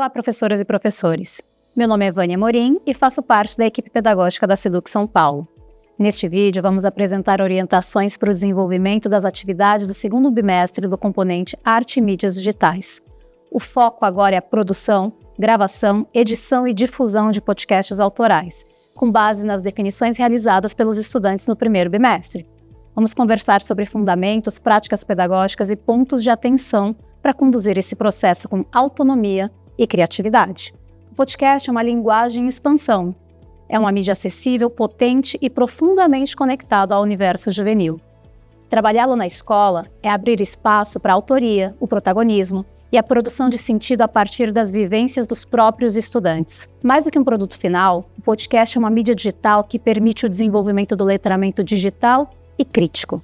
Olá, professoras e professores. Meu nome é Vânia Morim e faço parte da equipe pedagógica da Seduc São Paulo. Neste vídeo, vamos apresentar orientações para o desenvolvimento das atividades do segundo bimestre do componente Arte e Mídias Digitais. O foco agora é a produção, gravação, edição e difusão de podcasts autorais, com base nas definições realizadas pelos estudantes no primeiro bimestre. Vamos conversar sobre fundamentos, práticas pedagógicas e pontos de atenção para conduzir esse processo com autonomia e criatividade. O podcast é uma linguagem em expansão. É uma mídia acessível, potente e profundamente conectada ao universo juvenil. Trabalhá-lo na escola é abrir espaço para a autoria, o protagonismo e a produção de sentido a partir das vivências dos próprios estudantes. Mais do que um produto final, o podcast é uma mídia digital que permite o desenvolvimento do letramento digital e crítico.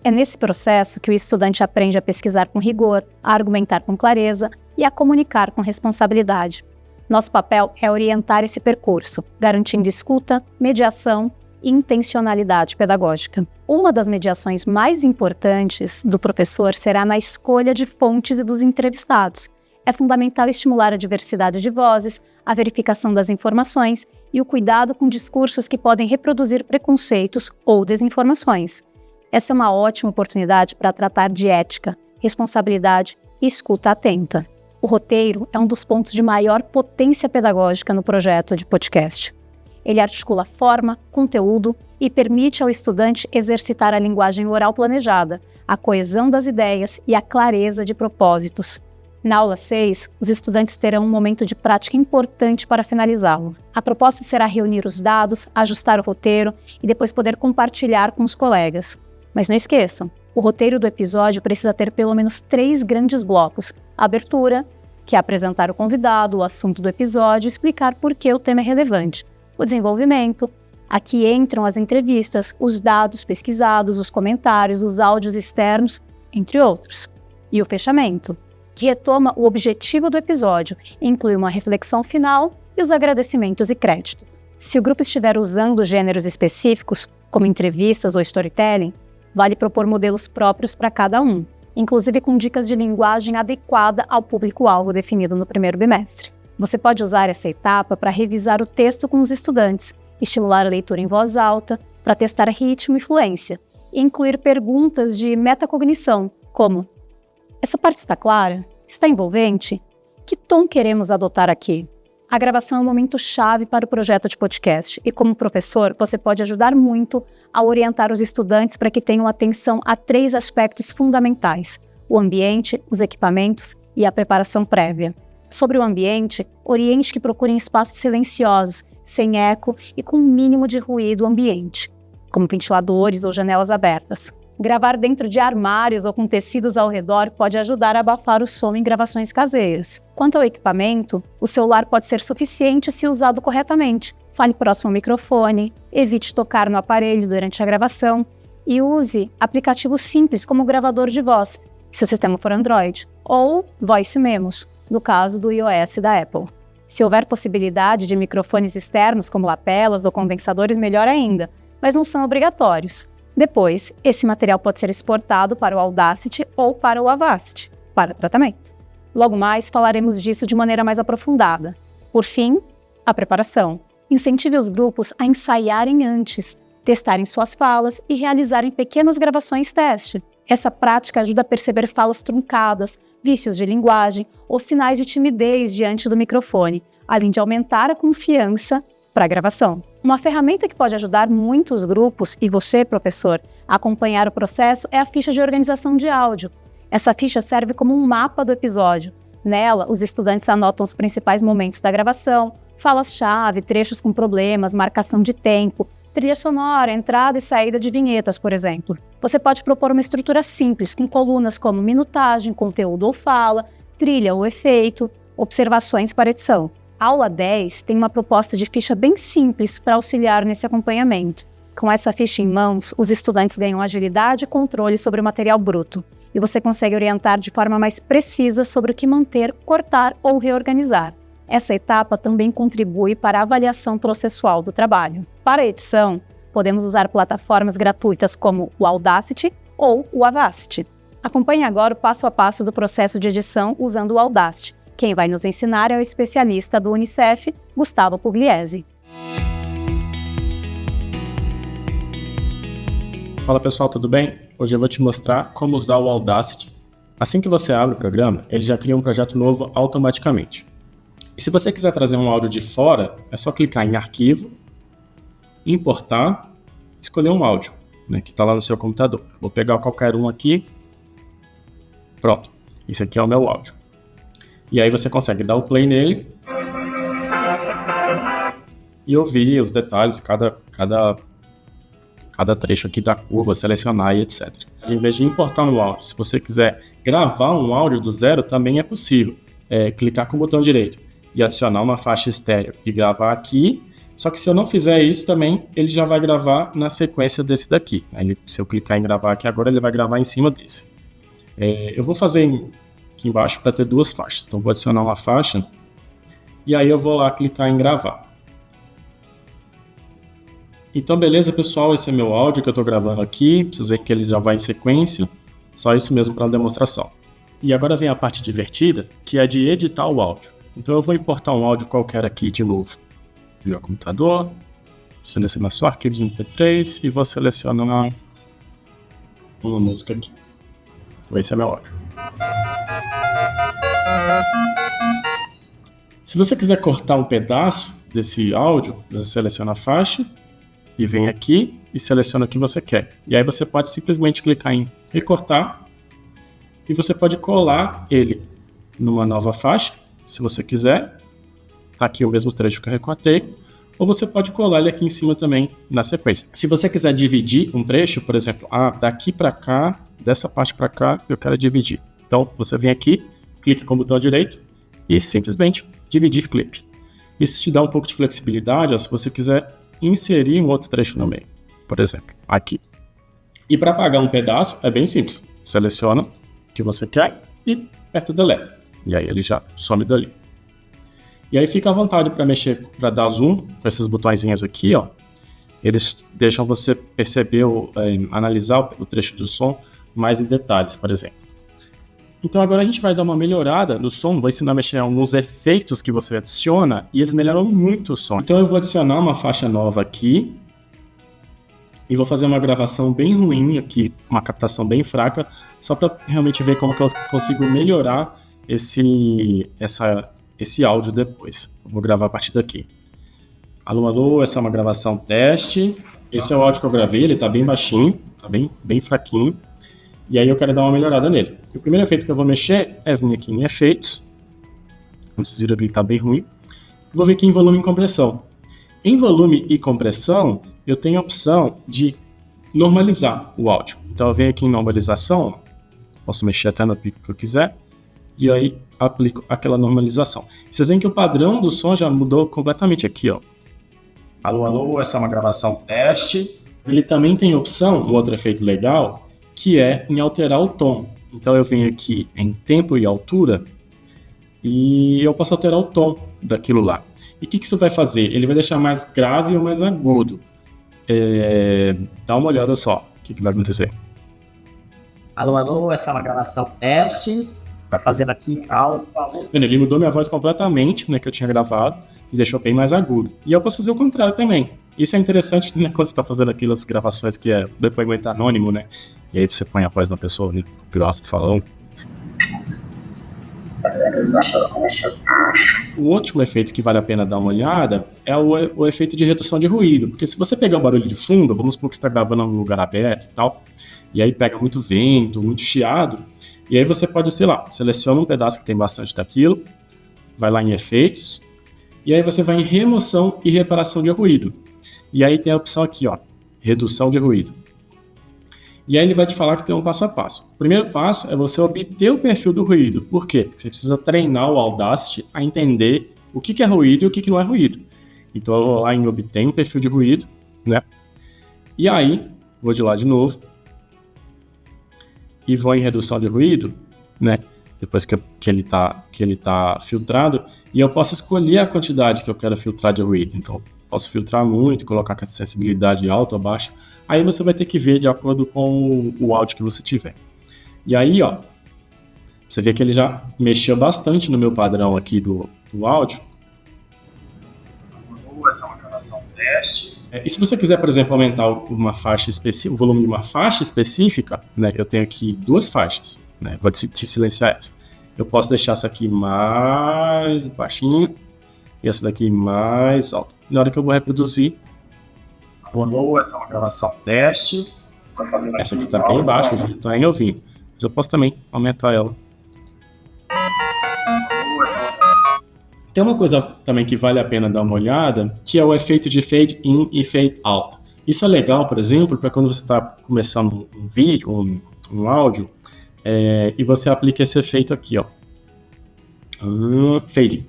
É nesse processo que o estudante aprende a pesquisar com rigor, a argumentar com clareza e a comunicar com responsabilidade. Nosso papel é orientar esse percurso, garantindo escuta, mediação e intencionalidade pedagógica. Uma das mediações mais importantes do professor será na escolha de fontes e dos entrevistados. É fundamental estimular a diversidade de vozes, a verificação das informações e o cuidado com discursos que podem reproduzir preconceitos ou desinformações. Essa é uma ótima oportunidade para tratar de ética, responsabilidade e escuta atenta. O roteiro é um dos pontos de maior potência pedagógica no projeto de podcast. Ele articula forma, conteúdo e permite ao estudante exercitar a linguagem oral planejada, a coesão das ideias e a clareza de propósitos. Na aula 6, os estudantes terão um momento de prática importante para finalizá-lo. A proposta será reunir os dados, ajustar o roteiro e depois poder compartilhar com os colegas. Mas não esqueçam, o roteiro do episódio precisa ter pelo menos 3 grandes blocos. A abertura, que é apresentar o convidado, o assunto do episódio e explicar por que o tema é relevante. O desenvolvimento, aqui entram as entrevistas, os dados pesquisados, os comentários, os áudios externos, entre outros. E o fechamento, que retoma o objetivo do episódio, inclui uma reflexão final e os agradecimentos e créditos. Se o grupo estiver usando gêneros específicos, como entrevistas ou storytelling, vale propor modelos próprios para cada um, inclusive com dicas de linguagem adequada ao público-alvo definido no primeiro bimestre. Você pode usar essa etapa para revisar o texto com os estudantes, estimular a leitura em voz alta, para testar ritmo e fluência, e incluir perguntas de metacognição, como: essa parte está clara? Está envolvente? Que tom queremos adotar aqui? A gravação é um momento chave para o projeto de podcast e, como professor, você pode ajudar muito a orientar os estudantes para que tenham atenção a 3 aspectos fundamentais: o ambiente, os equipamentos e a preparação prévia. Sobre o ambiente, oriente que procurem espaços silenciosos, sem eco e com um mínimo de ruído ambiente, como ventiladores ou janelas abertas. Gravar dentro de armários ou com tecidos ao redor pode ajudar a abafar o som em gravações caseiras. Quanto ao equipamento, o celular pode ser suficiente se usado corretamente. Fale próximo ao microfone, evite tocar no aparelho durante a gravação e use aplicativos simples como o gravador de voz, se o sistema for Android, ou Voice Memos, no caso do iOS da Apple. Se houver possibilidade de microfones externos como lapelas ou condensadores, melhor ainda, mas não são obrigatórios. Depois, esse material pode ser exportado para o Audacity ou para o Avacity, para tratamento. Logo mais, falaremos disso de maneira mais aprofundada. Por fim, a preparação. Incentive os grupos a ensaiarem antes, testarem suas falas e realizarem pequenas gravações teste. Essa prática ajuda a perceber falas truncadas, vícios de linguagem ou sinais de timidez diante do microfone, além de aumentar a confiança para a gravação. Uma ferramenta que pode ajudar muito os grupos e você, professor, a acompanhar o processo é a ficha de organização de áudio. Essa ficha serve como um mapa do episódio. Nela, os estudantes anotam os principais momentos da gravação, falas-chave, trechos com problemas, marcação de tempo, trilha sonora, entrada e saída de vinhetas, por exemplo. Você pode propor uma estrutura simples, com colunas como minutagem, conteúdo ou fala, trilha ou efeito, observações para edição. A aula 10 tem uma proposta de ficha bem simples para auxiliar nesse acompanhamento. Com essa ficha em mãos, os estudantes ganham agilidade e controle sobre o material bruto, e você consegue orientar de forma mais precisa sobre o que manter, cortar ou reorganizar. Essa etapa também contribui para a avaliação processual do trabalho. Para a edição, podemos usar plataformas gratuitas como o Audacity ou o Avacity. Acompanhe agora o passo a passo do processo de edição usando o Audacity, Quem vai nos ensinar é o especialista do Unicef, Gustavo Pugliese. Fala pessoal, tudo bem? Hoje eu vou te mostrar como usar o Audacity. Assim que você abre o programa, ele já cria um projeto novo automaticamente. E se você quiser trazer um áudio de fora, é só clicar em Arquivo, Importar, escolher um áudio, que está lá no seu computador. Vou pegar qualquer um aqui. Pronto, esse aqui é o meu áudio. E aí você consegue dar o play nele e ouvir os detalhes, cada trecho aqui da curva, selecionar e etc. Em vez de importar um áudio, se você quiser gravar um áudio do zero, também é possível. Clicar com o botão direito e adicionar uma faixa estéreo e gravar aqui. Só que se eu não fizer isso também, ele já vai gravar na sequência desse daqui. Se eu clicar em gravar aqui agora, ele vai gravar em cima desse. Eu vou fazer aqui embaixo para ter duas faixas. Então vou adicionar uma faixa e aí eu vou lá clicar em gravar. Então beleza pessoal, esse é meu áudio que eu estou gravando aqui. Vocês veem que ele já vai em sequência. Só isso mesmo para a demonstração. E agora vem a parte divertida, que é de editar o áudio. Então eu vou importar um áudio qualquer aqui de novo. No meu computador, selecionar só arquivos MP3 e vou selecionar uma música aqui. Então esse é meu áudio. Se você quiser cortar um pedaço desse áudio, você seleciona a faixa e vem aqui e seleciona o que você quer. E aí você pode simplesmente clicar em recortar e você pode colar ele numa nova faixa, se você quiser. Tá aqui o mesmo trecho que eu recortei. Ou você pode colar ele aqui em cima também na sequência. Se você quiser dividir um trecho, por exemplo, daqui para cá, dessa parte para cá, eu quero dividir. Então você vem aqui, clica com o botão direito e simplesmente dividir clipe. Isso te dá um pouco de flexibilidade, se você quiser inserir um outro trecho no meio, por exemplo, aqui. E para apagar um pedaço é bem simples. Seleciona o que você quer e aperta Delete. E aí ele já some dali. E aí fica à vontade para mexer, para dar zoom com esses botõezinhos aqui, ó. Eles deixam você perceber, analisar o trecho do som mais em detalhes, por exemplo. Então agora a gente vai dar uma melhorada no som, vou ensinar a mexer em alguns efeitos que você adiciona e eles melhoram muito o som. Então eu vou adicionar uma faixa nova aqui e vou fazer uma gravação bem ruim aqui, uma captação bem fraca, só para realmente ver como que eu consigo melhorar esse áudio depois. Eu vou gravar a partir daqui. Alô, alô, essa é uma gravação teste. Esse é o áudio que eu gravei, ele tá bem baixinho, tá bem fraquinho. E aí eu quero dar uma melhorada nele. O primeiro efeito que eu vou mexer é vir aqui em efeitos. Como vocês viram, ele tá bem ruim. Vou vir aqui em volume e compressão. Em volume e compressão, eu tenho a opção de normalizar o áudio. Então eu venho aqui em normalização, posso mexer até no pico que eu quiser, e aí aplico aquela normalização. Vocês veem que o padrão do som já mudou completamente aqui, ó. Alô, alô, essa é uma gravação teste. Ele também tem opção, um outro efeito legal, que é em alterar o tom. Então eu venho aqui em tempo e altura e eu posso alterar o tom daquilo lá. E o que isso vai fazer? Ele vai deixar mais grave ou mais agudo. Dá uma olhada só o que vai acontecer. Alô, alô, essa é uma gravação teste. Vai fazendo aqui alto. Ele mudou minha voz completamente, que eu tinha gravado, e deixou bem mais agudo. E eu posso fazer o contrário também. Isso é interessante, quando você está fazendo aquelas gravações que é depoimento anônimo, E aí você põe a voz da pessoa grossa, falando. O último efeito que vale a pena dar uma olhada é o efeito de redução de ruído. Porque se você pegar o barulho de fundo, vamos supor que você está gravando em um lugar aberto e tal, e aí pega muito vento, muito chiado, e aí você pode, seleciona um pedaço que tem bastante daquilo, vai lá em efeitos, e aí você vai em remoção e reparação de ruído. E aí tem a opção aqui, ó, redução de ruído. E aí ele vai te falar que tem um passo a passo. O primeiro passo é você obter o perfil do ruído. Por quê? Porque você precisa treinar o Audacity a entender o que é ruído e o que não é ruído. Então eu vou lá em obter um perfil de ruído, E aí, vou de lá de novo. E vou em redução de ruído, Depois que ele tá filtrado. E eu posso escolher a quantidade que eu quero filtrar de ruído. Então, posso filtrar muito, colocar com a sensibilidade alta ou baixa. Aí você vai ter que ver de acordo com o áudio que você tiver. E aí, ó, Você vê que ele já mexeu bastante no meu padrão aqui do áudio. Essa é uma gravação teste. E se você quiser, por exemplo, aumentar uma faixa específica, o volume de uma faixa específica, né, eu tenho aqui 2 faixas, né, vou te silenciar essa. Eu posso deixar essa aqui mais baixinha e essa daqui mais alta. Na hora que eu vou reproduzir, essa é uma gravação teste. Essa aqui está bem baixa, a gente não está nem ouvindo. Mas eu posso também aumentar ela. Tem uma coisa também que vale a pena dar uma olhada, que é o efeito de fade in e fade out. Isso é legal, por exemplo, para quando você está começando um vídeo, um áudio, e você aplica esse efeito aqui, ó, fade in.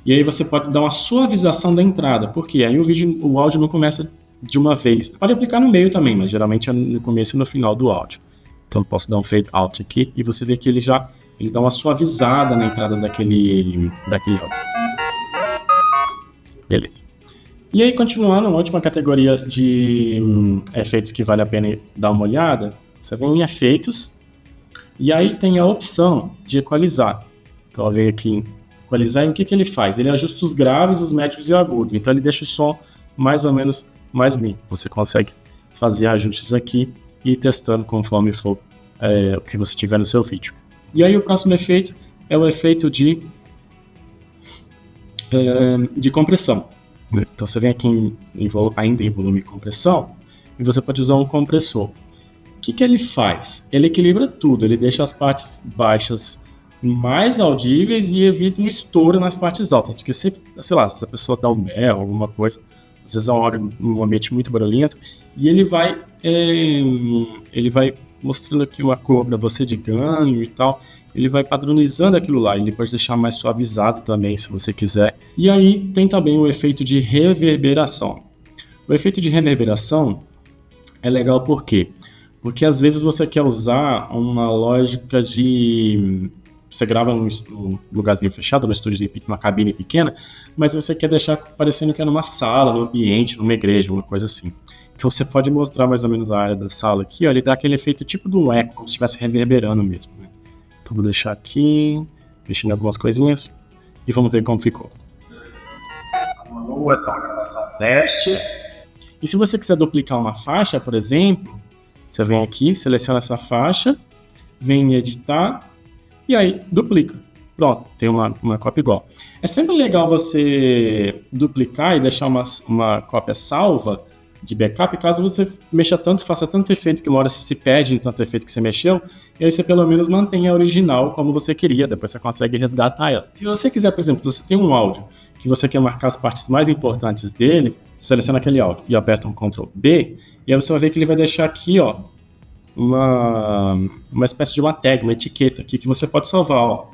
E aí você pode dar uma suavização da entrada, porque aí o áudio não começa de uma vez. Pode aplicar no meio também, mas geralmente é no começo e no final do áudio. Então eu posso dar um fade out aqui e você vê que ele dá uma suavizada na entrada daquele áudio. Beleza. E aí, continuando, uma última categoria de efeitos que vale a pena dar uma olhada, você vem em efeitos, e aí tem a opção de equalizar. Então eu venho aqui em equalizar, e o que ele faz? Ele ajusta os graves, os médios e o agudo. Então ele deixa o som mais ou menos mais limpo. Você consegue fazer ajustes aqui e ir testando conforme for o que você tiver no seu vídeo. E aí o próximo efeito é o efeito de compressão. Então você vem aqui ainda em volume e compressão, e você pode usar um compressor. O que ele faz? Ele equilibra tudo, ele deixa as partes baixas mais audíveis e evita um estouro nas partes altas. Porque sei lá, se a pessoa dá um berro, alguma coisa, às vezes é um ambiente muito barulhento, e ele vai mostrando aqui uma cor para você de ganho e tal. Ele vai padronizando aquilo lá, ele pode deixar mais suavizado também, se você quiser. E aí tem também o efeito de reverberação. O efeito de reverberação é legal por quê? Porque às vezes você quer usar uma lógica de... Você grava num lugarzinho fechado, num estúdio, numa cabine pequena, mas você quer deixar parecendo que é numa sala, num ambiente, numa igreja, uma coisa assim. Então você pode mostrar mais ou menos a área da sala aqui, ó, ele dá aquele efeito tipo do eco, como se estivesse reverberando mesmo, né? Então vou deixar aqui, mexendo em algumas coisinhas, e vamos ver como ficou. Essa é uma gravação teste. E se você quiser duplicar uma faixa, por exemplo, você vem aqui, seleciona essa faixa, vem em editar, e aí duplica. Pronto, tem uma cópia igual. É sempre legal você duplicar e deixar uma cópia salva de backup, caso você mexa tanto, faça tanto efeito que uma hora você se perde em tanto efeito que você mexeu, e aí você pelo menos mantenha a original como você queria, depois você consegue resgatar ela. Se você quiser, por exemplo, você tem um áudio que você quer marcar as partes mais importantes dele, seleciona aquele áudio e aperta um Ctrl B, e aí você vai ver que ele vai deixar aqui, ó, uma espécie de uma tag, uma etiqueta aqui que você pode salvar, ó.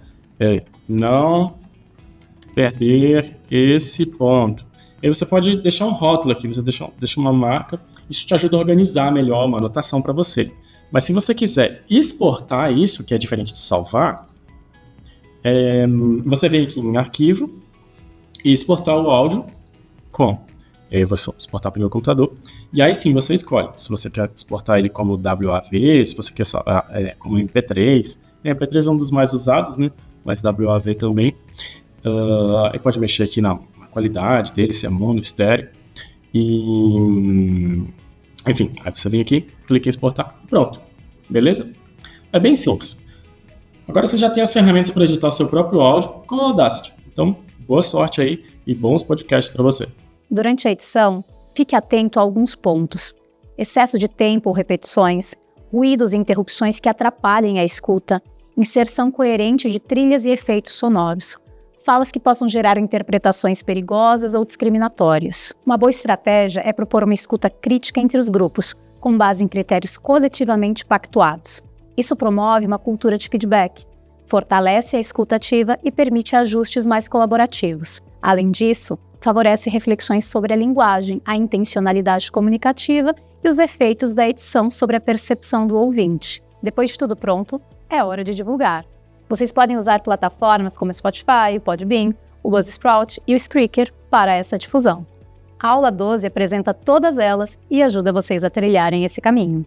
Não perder esse ponto. Aí você pode deixar um rótulo aqui, você deixa uma marca, isso te ajuda a organizar melhor uma anotação para você. Mas se você quiser exportar isso, que é diferente de salvar, você vem aqui em arquivo e exportar o áudio com. Aí eu vou exportar para o meu computador, e aí sim você escolhe se você quer exportar ele como WAV, se você quer como MP3. MP3 é um dos mais usados, né? Mas WAV também. Aí pode mexer aqui na qualidade dele, se é mono, estéreo. E enfim, aí você vem aqui, clica em exportar, pronto. Beleza? É bem simples. Agora você já tem as ferramentas para editar o seu próprio áudio com o Audacity. Então, boa sorte aí e bons podcasts para você. Durante a edição, fique atento a alguns pontos. Excesso de tempo ou repetições, ruídos e interrupções que atrapalhem a escuta, inserção coerente de trilhas e efeitos sonoros, falas que possam gerar interpretações perigosas ou discriminatórias. Uma boa estratégia é propor uma escuta crítica entre os grupos, com base em critérios coletivamente pactuados. Isso promove uma cultura de feedback, fortalece a escuta ativa e permite ajustes mais colaborativos. Além disso, favorece reflexões sobre a linguagem, a intencionalidade comunicativa e os efeitos da edição sobre a percepção do ouvinte. Depois de tudo pronto, é hora de divulgar. Vocês podem usar plataformas como o Spotify, o Podbean, o Buzzsprout e o Spreaker para essa difusão. A aula 12 apresenta todas elas e ajuda vocês a trilharem esse caminho.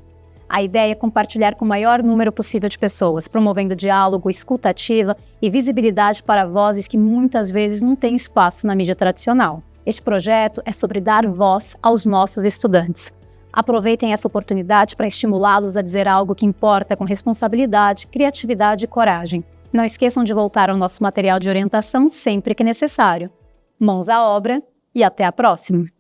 A ideia é compartilhar com o maior número possível de pessoas, promovendo diálogo, escuta ativa e visibilidade para vozes que muitas vezes não têm espaço na mídia tradicional. Este projeto é sobre dar voz aos nossos estudantes. Aproveitem essa oportunidade para estimulá-los a dizer algo que importa com responsabilidade, criatividade e coragem. Não esqueçam de voltar ao nosso material de orientação sempre que necessário. Mãos à obra e até a próxima!